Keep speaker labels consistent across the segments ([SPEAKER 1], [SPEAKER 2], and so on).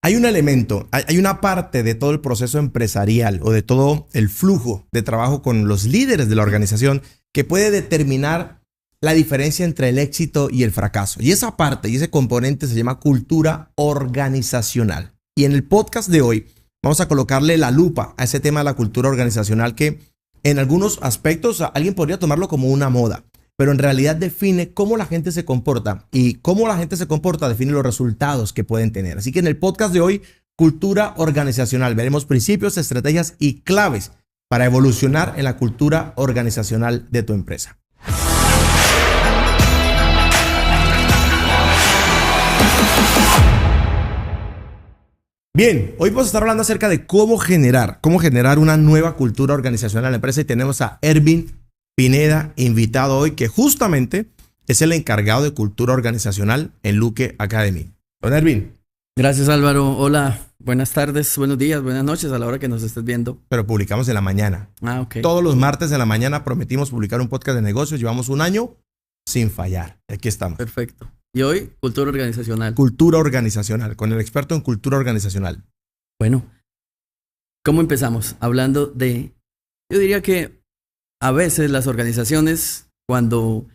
[SPEAKER 1] Hay un elemento, hay una parte de todo el proceso empresarial o de todo el flujo de trabajo con los líderes de la organización que puede determinar la diferencia entre el éxito y el fracaso. Y esa parte y ese componente se llama cultura organizacional. Y en el podcast de hoy vamos a colocarle la lupa a ese tema de la cultura organizacional que en algunos aspectos alguien podría tomarlo como una moda, pero en realidad define cómo la gente se comporta y cómo la gente se comporta define los resultados que pueden tener. Así que en el podcast de hoy, cultura organizacional, veremos principios, estrategias y claves para evolucionar en la cultura organizacional de tu empresa. Bien, hoy vamos a estar hablando acerca de cómo generar una nueva cultura organizacional en la empresa y tenemos a Ervin Pineda invitado hoy, que justamente es el encargado de cultura organizacional en Luque Academy. Don Ervin.
[SPEAKER 2] Gracias, Álvaro. Hola, buenas tardes, buenos días, buenas noches a la hora que nos estés viendo.
[SPEAKER 1] Pero publicamos en la mañana.
[SPEAKER 2] Ok.
[SPEAKER 1] Todos los martes en la mañana prometimos publicar un podcast de negocios. Llevamos un año sin fallar. Aquí estamos.
[SPEAKER 2] Perfecto. Y hoy, cultura organizacional.
[SPEAKER 1] Cultura organizacional, con el experto en cultura organizacional.
[SPEAKER 2] Bueno, ¿cómo empezamos? Hablando de, yo diría que a veces las organizaciones, cuando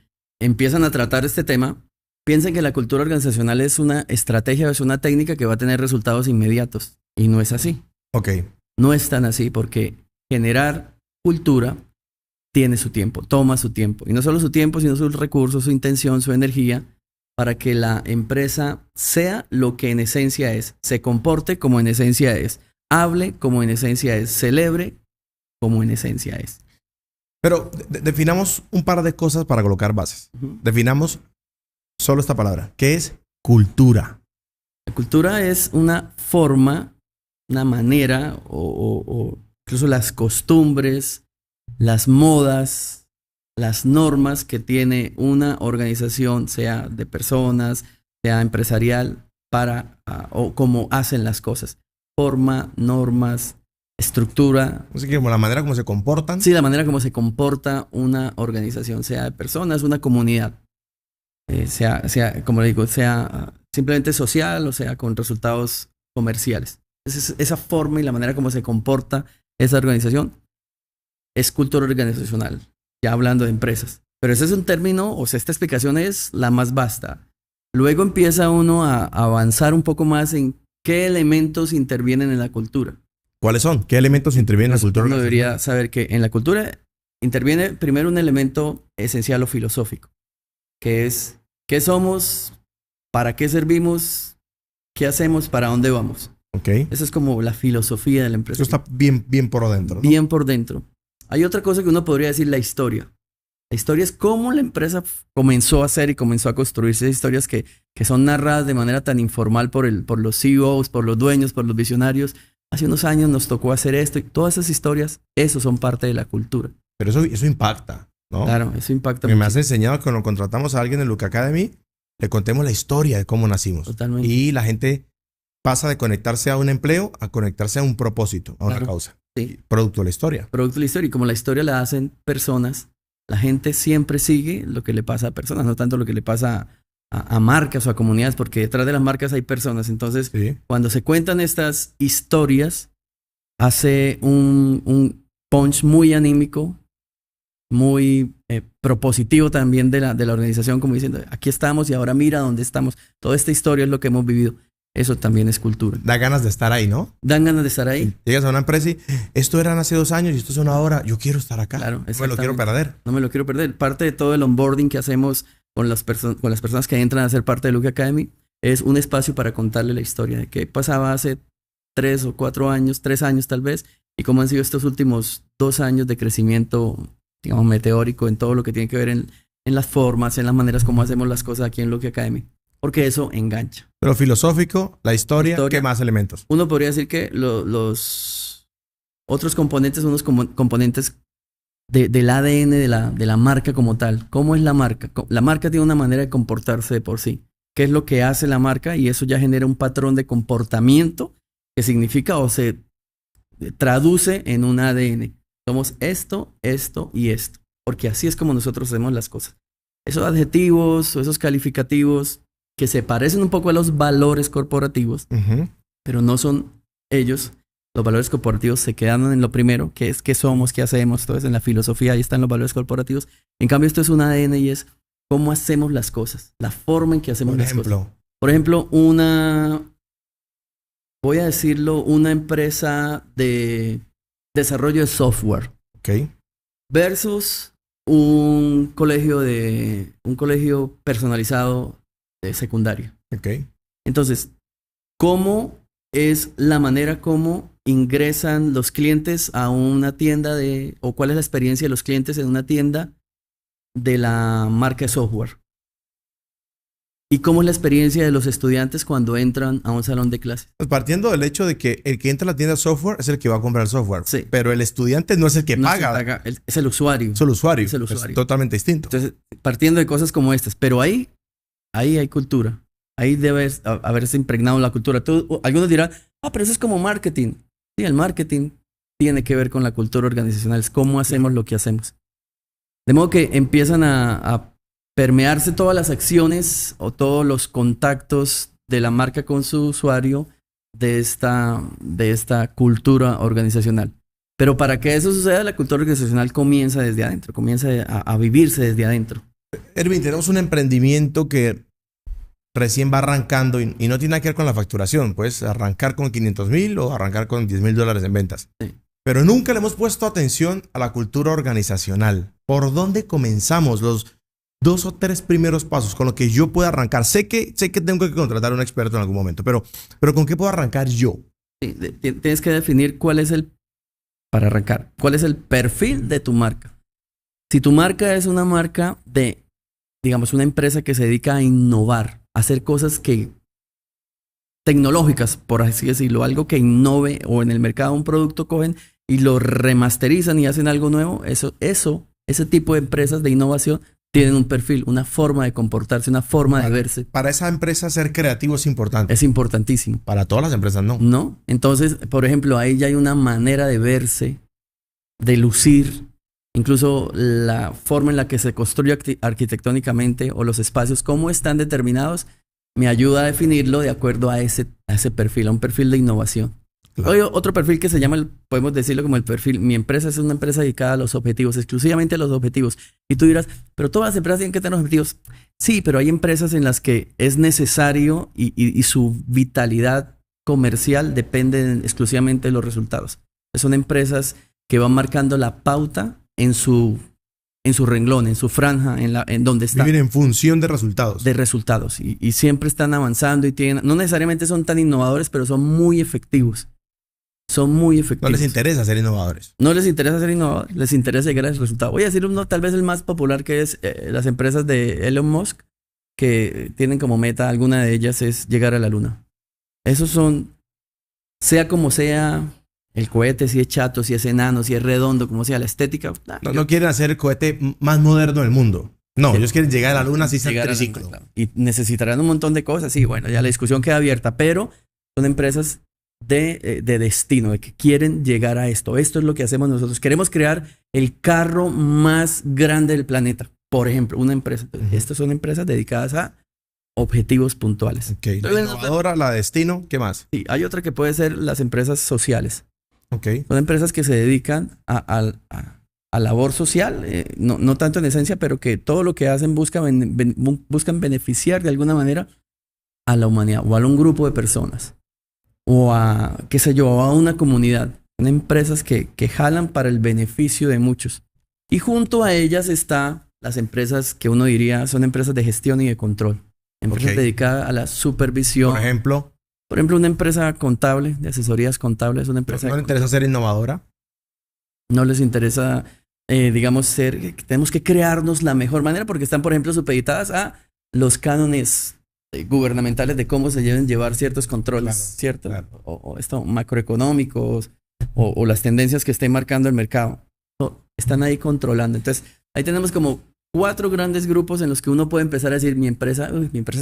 [SPEAKER 2] empiezan a tratar este tema, piensan que la cultura organizacional es una estrategia, es una técnica que va a tener resultados inmediatos. Y no es así.
[SPEAKER 1] Ok.
[SPEAKER 2] No es tan así porque generar cultura tiene su tiempo, toma su tiempo. Y no solo su tiempo, sino sus recursos, su intención, su energía, para que la empresa sea lo que en esencia es, se comporte como en esencia es, hable como en esencia es, celebre como en esencia es.
[SPEAKER 1] Pero definamos un par de cosas para colocar bases. Definamos solo esta palabra. ¿Qué es cultura?
[SPEAKER 2] La cultura es una forma, una manera o incluso las costumbres, las modas, las normas que tiene una organización, sea de personas, sea empresarial, o cómo hacen las cosas. Forma, normas, estructura.
[SPEAKER 1] Así que como la manera como se comportan.
[SPEAKER 2] Sí, la manera como se comporta una organización, sea de personas, una comunidad. Sea, como le digo, sea simplemente social o sea con resultados comerciales. Esa forma y la manera como se comporta esa organización es cultura organizacional, ya hablando de empresas. Pero ese es un término, o sea, esta explicación es la más vasta. Luego empieza uno a avanzar un poco más en qué elementos intervienen en la cultura.
[SPEAKER 1] ¿Cuáles son? ¿Qué elementos intervienen en la cultura?
[SPEAKER 2] Uno debería saber que en la cultura interviene primero un elemento esencial o filosófico, que es qué somos, para qué servimos, qué hacemos, para dónde vamos.
[SPEAKER 1] Okay.
[SPEAKER 2] Esa es como la filosofía de la empresa.
[SPEAKER 1] Eso está bien por dentro, ¿no?
[SPEAKER 2] Bien por dentro. Hay otra cosa que uno podría decir, la historia. La historia es cómo la empresa comenzó a hacer y comenzó a construirse historias que son narradas de manera tan informal por los CEOs, por los dueños, por los visionarios. Hace unos años nos tocó hacer esto y todas esas historias, eso son parte de la cultura.
[SPEAKER 1] Pero eso impacta, ¿no?
[SPEAKER 2] Claro, eso impacta
[SPEAKER 1] mucho. Me has
[SPEAKER 2] mucho.
[SPEAKER 1] enseñado que cuando contratamos a alguien en Luque Academy, le contemos la historia de cómo nacimos.
[SPEAKER 2] Totalmente.
[SPEAKER 1] Y la gente pasa de conectarse a un empleo a conectarse a un propósito, a una causa.
[SPEAKER 2] Sí.
[SPEAKER 1] Producto de la historia.
[SPEAKER 2] Producto de la historia. Y como la historia la hacen personas, la gente siempre sigue lo que le pasa a personas, no tanto lo que le pasa a marcas o a comunidades, porque detrás de las marcas hay personas. Entonces,
[SPEAKER 1] sí,
[SPEAKER 2] cuando se cuentan estas historias, hace un punch muy anímico, muy propositivo también de la organización, como diciendo, aquí estamos y ahora mira dónde estamos. Toda esta historia es lo que hemos vivido. Eso también es cultura.
[SPEAKER 1] Da ganas de estar ahí, ¿no?
[SPEAKER 2] Dan ganas de estar ahí.
[SPEAKER 1] Llegas a una empresa y esto eran hace 2 años y esto es una hora. Yo quiero estar acá.
[SPEAKER 2] Claro,
[SPEAKER 1] no me lo quiero perder.
[SPEAKER 2] No me lo quiero perder. Parte de todo el onboarding que hacemos con las personas que entran a ser parte de Luque Academy es un espacio para contarle la historia de qué pasaba hace 3 o 4 años, 3 años tal vez, y cómo han sido estos últimos 2 años de crecimiento, digamos, meteórico en todo lo que tiene que ver en las formas, en las maneras como hacemos las cosas aquí en Luque Academy. Porque eso engancha.
[SPEAKER 1] Pero filosófico, la historia, ¿qué más elementos?
[SPEAKER 2] Uno podría decir que los otros componentes son unos componentes del ADN de la marca como tal. ¿Cómo es la marca? La marca tiene una manera de comportarse de por sí. ¿Qué es lo que hace la marca? Y eso ya genera un patrón de comportamiento que significa o se traduce en un ADN. Somos esto, esto y esto. Porque así es como nosotros hacemos las cosas. Esos adjetivos o esos calificativos que se parecen un poco a los valores corporativos, pero no son ellos. Los valores corporativos se quedan en lo primero, que es qué somos, qué hacemos, entonces en la filosofía ahí están los valores corporativos. En cambio, esto es un ADN y es cómo hacemos las cosas, la forma en que hacemos las cosas. Por ejemplo, voy a decirlo, una empresa de desarrollo de software.
[SPEAKER 1] Ok.
[SPEAKER 2] Versus un colegio personalizado de secundaria.
[SPEAKER 1] Ok.
[SPEAKER 2] Entonces, ¿cómo es la manera como ingresan los clientes a una tienda o cuál es la experiencia de los clientes en una tienda de la marca de software? ¿Y cómo es la experiencia de los estudiantes cuando entran a un salón de clases?
[SPEAKER 1] Pues partiendo del hecho de que el que entra a la tienda de software es el que va a comprar el software.
[SPEAKER 2] Sí.
[SPEAKER 1] Pero el estudiante no es el que paga.
[SPEAKER 2] Es el usuario.
[SPEAKER 1] Es el usuario.
[SPEAKER 2] Es el usuario.
[SPEAKER 1] Es totalmente distinto.
[SPEAKER 2] Entonces, partiendo de cosas como estas. Pero ahí hay cultura. Ahí debe haberse impregnado la cultura. Algunos dirán, pero eso es como marketing. Sí, el marketing tiene que ver con la cultura organizacional. Es cómo hacemos lo que hacemos. De modo que empiezan a permearse todas las acciones o todos los contactos de la marca con su usuario de esta cultura organizacional. Pero para que eso suceda, la cultura organizacional comienza desde adentro, comienza a vivirse desde adentro.
[SPEAKER 1] Erwin, tenemos un emprendimiento que recién va arrancando y no tiene nada que ver con la facturación. Puedes arrancar con 500,000 o arrancar con 10,000 dólares en ventas.
[SPEAKER 2] Sí.
[SPEAKER 1] Pero nunca le hemos puesto atención a la cultura organizacional. ¿Por dónde comenzamos los 2 o 3 primeros pasos con lo que yo pueda arrancar? Sé que tengo que contratar a un experto en algún momento, pero ¿con qué puedo arrancar yo?
[SPEAKER 2] Sí, tienes que definir cuál es el perfil de tu marca. Si tu marca es una marca de, digamos, una empresa que se dedica a innovar, a hacer cosas tecnológicas, por así decirlo, algo que innove, o en el mercado un producto cogen y lo remasterizan y hacen algo nuevo, ese tipo de empresas de innovación tienen un perfil, una forma de comportarse, una forma de verse.
[SPEAKER 1] Para esa empresa ser creativo es importante.
[SPEAKER 2] Es importantísimo.
[SPEAKER 1] Para todas las empresas no.
[SPEAKER 2] No. Entonces, por ejemplo, ahí ya hay una manera de verse, de lucir, incluso la forma en la que se construye arquitectónicamente o los espacios, cómo están determinados, me ayuda a definirlo de acuerdo a ese perfil, a un perfil de innovación.
[SPEAKER 1] Claro.
[SPEAKER 2] Hay otro perfil que se llama, podemos decirlo como el perfil, mi empresa es una empresa dedicada a los objetivos, exclusivamente a los objetivos. Y tú dirás, pero todas las empresas tienen que tener objetivos. Sí, pero hay empresas en las que es necesario y su vitalidad comercial depende exclusivamente de los resultados. Son empresas que van marcando la pauta en su renglón, en su franja, en donde está.
[SPEAKER 1] Viven en función de resultados.
[SPEAKER 2] De resultados. Y siempre están avanzando y no necesariamente son tan innovadores, pero son muy efectivos. Son muy efectivos.
[SPEAKER 1] No les interesa ser innovadores.
[SPEAKER 2] No les interesa ser innovadores, les interesa llegar al resultado. Voy a decir uno, tal vez el más popular, que es las empresas de Elon Musk, que tienen como meta, alguna de ellas es llegar a la luna. Esos son, sea como sea, el cohete, si es chato, si es enano, si es redondo, como sea, la estética.
[SPEAKER 1] No quieren hacer el cohete más moderno del mundo. No, ellos quieren llegar a la luna así sea triciclo.
[SPEAKER 2] Claro. Y necesitarán un montón de cosas. Sí, bueno, ya la discusión queda abierta, pero son empresas de destino, de que quieren llegar a esto. Esto es lo que hacemos nosotros. Queremos crear el carro más grande del planeta. Por ejemplo, una empresa. Estas son empresas dedicadas a objetivos puntuales.
[SPEAKER 1] Okay. La innovadora, la de destino, ¿qué más?
[SPEAKER 2] Sí, hay otra que puede ser las empresas sociales.
[SPEAKER 1] Okay.
[SPEAKER 2] Son empresas que se dedican a labor social, no tanto en esencia, pero que todo lo que hacen buscan beneficiar de alguna manera a la humanidad o a un grupo de personas o a, qué sé yo, a una comunidad. Son empresas que jalan para el beneficio de muchos. Y junto a ellas están las empresas que uno diría son empresas de gestión y de control. Empresas dedicadas a la supervisión. Por ejemplo, una empresa contable, de asesorías contables, una empresa...
[SPEAKER 1] ¿No les interesa ser innovadora?
[SPEAKER 2] No les interesa, digamos, tenemos que crearnos la mejor manera porque están, por ejemplo, supeditadas a los cánones gubernamentales de cómo se deben llevar ciertos controles, claro, ¿cierto? Claro. O macroeconómicos o las tendencias que esté marcando el mercado. Están ahí controlando. Entonces, ahí tenemos como 4 grandes grupos en los que uno puede empezar a decir, mi empresa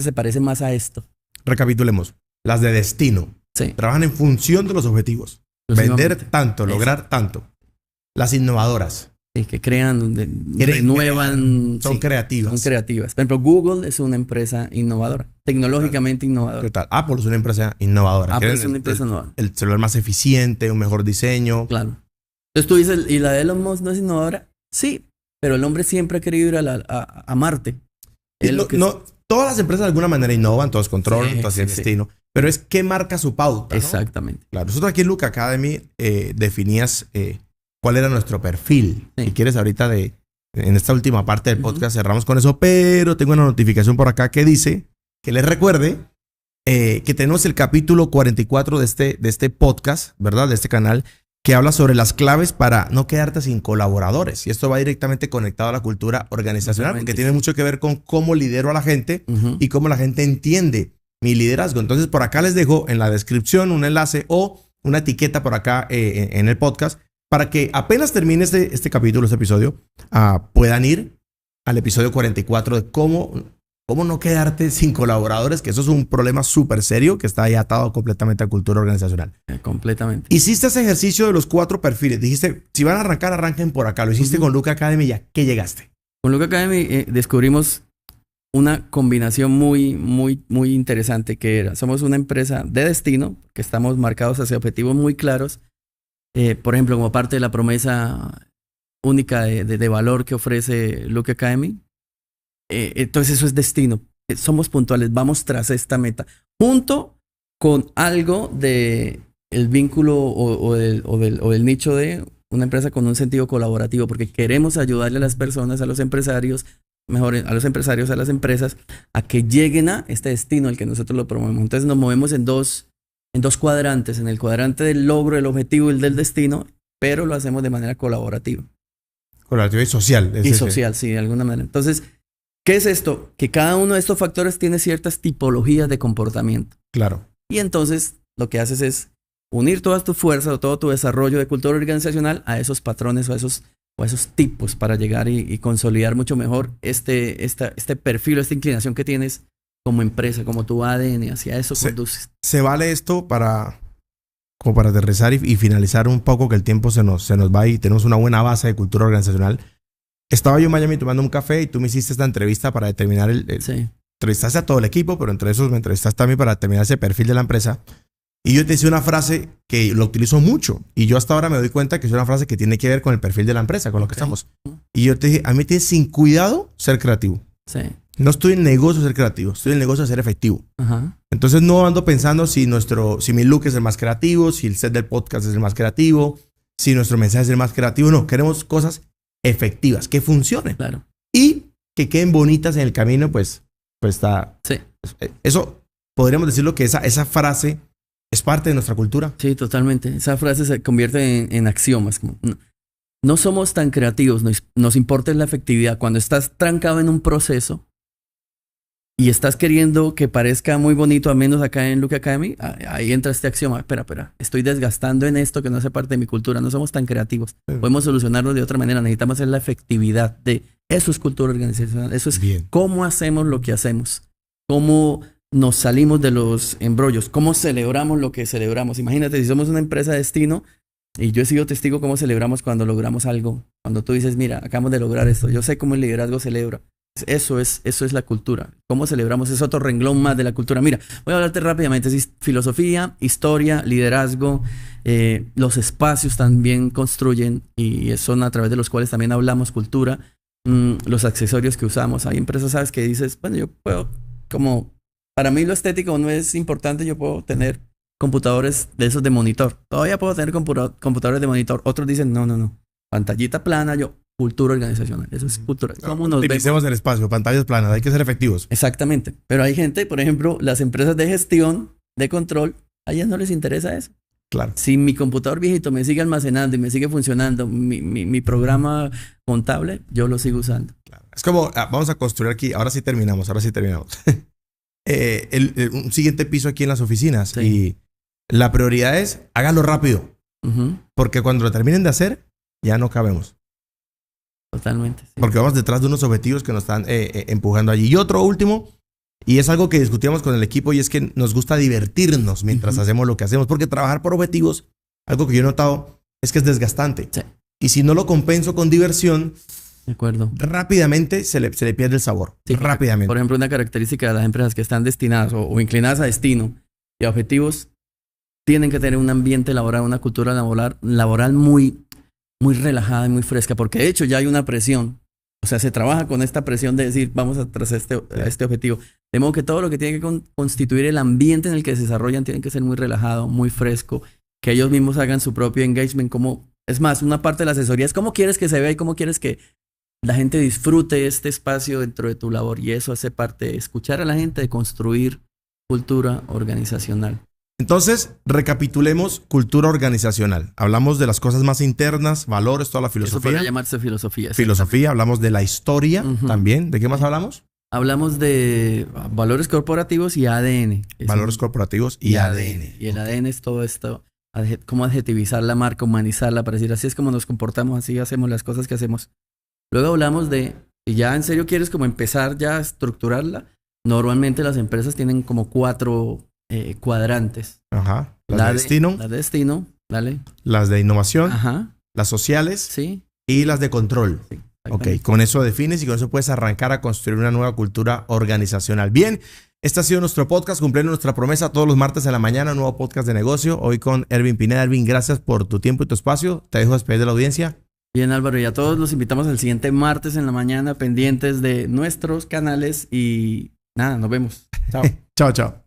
[SPEAKER 2] se parece más a esto.
[SPEAKER 1] Recapitulemos. Las de destino.
[SPEAKER 2] Sí.
[SPEAKER 1] Trabajan en función de los objetivos. Vender tanto, lograr tanto. Las innovadoras.
[SPEAKER 2] que crean, renuevan.
[SPEAKER 1] Son creativas.
[SPEAKER 2] Son creativas. Por ejemplo, Google es una empresa innovadora, tecnológicamente innovadora.
[SPEAKER 1] ¿Qué tal? Apple es una empresa innovadora.
[SPEAKER 2] Apple es una empresa innovadora.
[SPEAKER 1] El celular más eficiente, un mejor diseño.
[SPEAKER 2] Claro. Entonces tú dices, ¿y la de Elon Musk no es innovadora? Sí, pero el hombre siempre ha querido ir a Marte.
[SPEAKER 1] Todas las empresas de alguna manera innovan, todos controlan, todos tienen destino. Pero es qué marca su pauta, ¿no?
[SPEAKER 2] Exactamente.
[SPEAKER 1] Claro. Nosotros aquí en Luca Academy definías cuál era nuestro perfil. Si quieres, ahorita en esta última parte del podcast cerramos con eso, pero tengo una notificación por acá que dice que les recuerde que tenemos el capítulo 44 de este podcast, ¿verdad? De este canal, que habla sobre las claves para no quedarte sin colaboradores. Y esto va directamente conectado a la cultura organizacional, porque tiene mucho que ver con cómo lidero a la gente y cómo la gente entiende mi liderazgo. Entonces, por acá les dejo en la descripción un enlace o una etiqueta por acá en el podcast para que apenas termine este capítulo, este episodio, puedan ir al episodio 44 de cómo no quedarte sin colaboradores, que eso es un problema súper serio que está ahí atado completamente a cultura organizacional.
[SPEAKER 2] Completamente.
[SPEAKER 1] Hiciste ese ejercicio de los 4 perfiles. Dijiste, si van a arrancar, arranquen por acá. Lo hiciste con Luca Academy, ¿ya qué llegaste?
[SPEAKER 2] Con Luca Academy descubrimos una combinación muy, muy, muy interesante que era. Somos una empresa de destino, que estamos marcados hacia objetivos muy claros. Por ejemplo, como parte de la promesa única de valor que ofrece Luca Academy. Entonces eso es destino. Somos puntuales, vamos tras esta meta. Junto con algo de el vínculo o del nicho de una empresa con un sentido colaborativo, porque queremos ayudarle a las personas, a los empresarios, a los empresarios, a las empresas, a que lleguen a este destino al que nosotros lo promovemos. Entonces nos movemos en dos cuadrantes, en el cuadrante del logro, del objetivo y el del destino, pero lo hacemos de manera colaborativa.
[SPEAKER 1] Colaborativa y social.
[SPEAKER 2] Social, sí, de alguna manera. Entonces, ¿qué es esto? Que cada uno de estos factores tiene ciertas tipologías de comportamiento.
[SPEAKER 1] Claro.
[SPEAKER 2] Y entonces lo que haces es unir todas tus fuerzas o todo tu desarrollo de cultura organizacional a esos patrones o a esos tipos para llegar y consolidar mucho mejor este perfil o esta inclinación que tienes como empresa, como tu ADN, hacia eso conduces.
[SPEAKER 1] ¿Se vale esto como para aterrizar y finalizar un poco, que el tiempo se nos va y tenemos una buena base de cultura organizacional? Estaba yo en Miami tomando un café y tú me hiciste esta entrevista para determinar
[SPEAKER 2] Sí.
[SPEAKER 1] Entrevistaste a todo el equipo, pero entre esos me entrevistaste a mí para determinar ese perfil de la empresa. Y yo te hice una frase que lo utilizo mucho. Y yo hasta ahora me doy cuenta que es una frase que tiene que ver con el perfil de la empresa, con lo que estamos. Y yo te dije, a mí me tienes sin cuidado ser creativo.
[SPEAKER 2] Sí.
[SPEAKER 1] No estoy en negocio de ser creativo, estoy en el negocio de ser efectivo.
[SPEAKER 2] Ajá.
[SPEAKER 1] Entonces no ando pensando si mi look es el más creativo, si el set del podcast es el más creativo, si nuestro mensaje es el más creativo. No, queremos cosas efectivas, que funcionen.
[SPEAKER 2] Claro.
[SPEAKER 1] Y que queden bonitas en el camino, pues está...
[SPEAKER 2] Sí.
[SPEAKER 1] Eso, podríamos decirlo que esa frase es parte de nuestra cultura.
[SPEAKER 2] Sí, totalmente. Esa frase se convierte en axiomas. Como, no somos tan creativos, nos importa la efectividad. Cuando estás trancado en un proceso y estás queriendo que parezca muy bonito, al menos acá en Luca Academy, ahí entra este axioma. Espera, estoy desgastando en esto que no hace parte de mi cultura. No somos tan creativos. Sí. Podemos solucionarlo de otra manera. Necesitamos hacer la efectividad de... Eso es cultura organizacional. Eso es cómo hacemos lo que hacemos. Cómo nos salimos de los embrollos. Cómo celebramos lo que celebramos. Imagínate, si somos una empresa de destino, y yo he sido testigo cómo celebramos cuando logramos algo. Cuando tú dices, mira, acabamos de lograr esto. Yo sé cómo el liderazgo celebra. Eso es la cultura. Cómo celebramos es otro renglón más de la cultura. Mira, voy a hablarte rápidamente. Es filosofía, historia, liderazgo. Los espacios también construyen y son a través de los cuales también hablamos cultura. Los accesorios que usamos. Hay empresas, ¿sabes? Que dices, bueno, yo puedo, como para mí lo estético no es importante, yo puedo tener computadores de esos de monitor. Todavía puedo tener computadores de monitor. Otros dicen, no. Pantallita plana, cultura organizacional. Eso es cultura. ¿Cómo nos
[SPEAKER 1] utilicemos el espacio, pantallas planas, hay que ser efectivos.
[SPEAKER 2] Exactamente. Pero hay gente, por ejemplo, las empresas de gestión, de control, a ellas no les interesa eso.
[SPEAKER 1] Claro.
[SPEAKER 2] Si mi computador viejito me sigue almacenando y me sigue funcionando mi programa contable, yo lo sigo usando.
[SPEAKER 1] Claro. Es como, vamos a construir aquí, ahora sí terminamos. Un siguiente piso aquí en las oficinas. Sí. Y la prioridad es, háganlo rápido. Porque cuando lo terminen de hacer, ya no cabemos.
[SPEAKER 2] Totalmente. Sí.
[SPEAKER 1] Porque vamos detrás de unos objetivos que nos están empujando allí. Y otro último, y es algo que discutíamos con el equipo, y es que nos gusta divertirnos mientras hacemos lo que hacemos. Porque trabajar por objetivos, algo que yo he notado, es que es desgastante.
[SPEAKER 2] Sí.
[SPEAKER 1] Y si no lo compenso con diversión,
[SPEAKER 2] De acuerdo.
[SPEAKER 1] rápidamente se le pierde el sabor.
[SPEAKER 2] Sí,
[SPEAKER 1] rápidamente.
[SPEAKER 2] Por ejemplo, una característica de las empresas que están destinadas o inclinadas a destino y a objetivos, tienen que tener un ambiente laboral, una cultura laboral muy, muy relajada y muy fresca, porque de hecho ya hay una presión. O sea, se trabaja con esta presión de decir, vamos a tras este objetivo. De modo que todo lo que tiene que constituir el ambiente en el que se desarrollan tiene que ser muy relajado, muy fresco, que ellos mismos hagan su propio engagement. Es más, una parte de la asesoría es cómo quieres que se vea y cómo quieres que la gente disfrute este espacio dentro de tu labor. Y eso hace parte de escuchar a la gente, de construir cultura organizacional.
[SPEAKER 1] Entonces, recapitulemos cultura organizacional. Hablamos de las cosas más internas, valores, toda la
[SPEAKER 2] Eso
[SPEAKER 1] filosofía.
[SPEAKER 2] podría llamarse filosofía.
[SPEAKER 1] Filosofía, hablamos de la historia también. ¿De qué más hablamos?
[SPEAKER 2] Hablamos de valores corporativos y ADN.
[SPEAKER 1] Valores corporativos y ADN.
[SPEAKER 2] Y el ADN es todo esto, cómo adjetivizar la marca, humanizarla, para decir así es como nos comportamos, así hacemos las cosas que hacemos. Luego hablamos de, si ya en serio quieres como empezar ya a estructurarla, normalmente las empresas tienen como 4 cuadrantes.
[SPEAKER 1] Ajá. Las de destino.
[SPEAKER 2] Las de destino, dale.
[SPEAKER 1] Las de innovación.
[SPEAKER 2] Ajá.
[SPEAKER 1] Las sociales.
[SPEAKER 2] Sí.
[SPEAKER 1] Y las de control.
[SPEAKER 2] Sí.
[SPEAKER 1] Ok, con eso defines y con eso puedes arrancar a construir una nueva cultura organizacional. Bien, este ha sido nuestro podcast, cumpliendo nuestra promesa todos los martes en la mañana, un nuevo podcast de negocio. Hoy con Ervin Pineda. Ervin, gracias por tu tiempo y tu espacio. Te dejo despedir de la audiencia.
[SPEAKER 2] Bien, Álvaro, y a todos los invitamos el siguiente martes en la mañana, pendientes de nuestros canales y nada, nos vemos. Chao.
[SPEAKER 1] Chao, chao.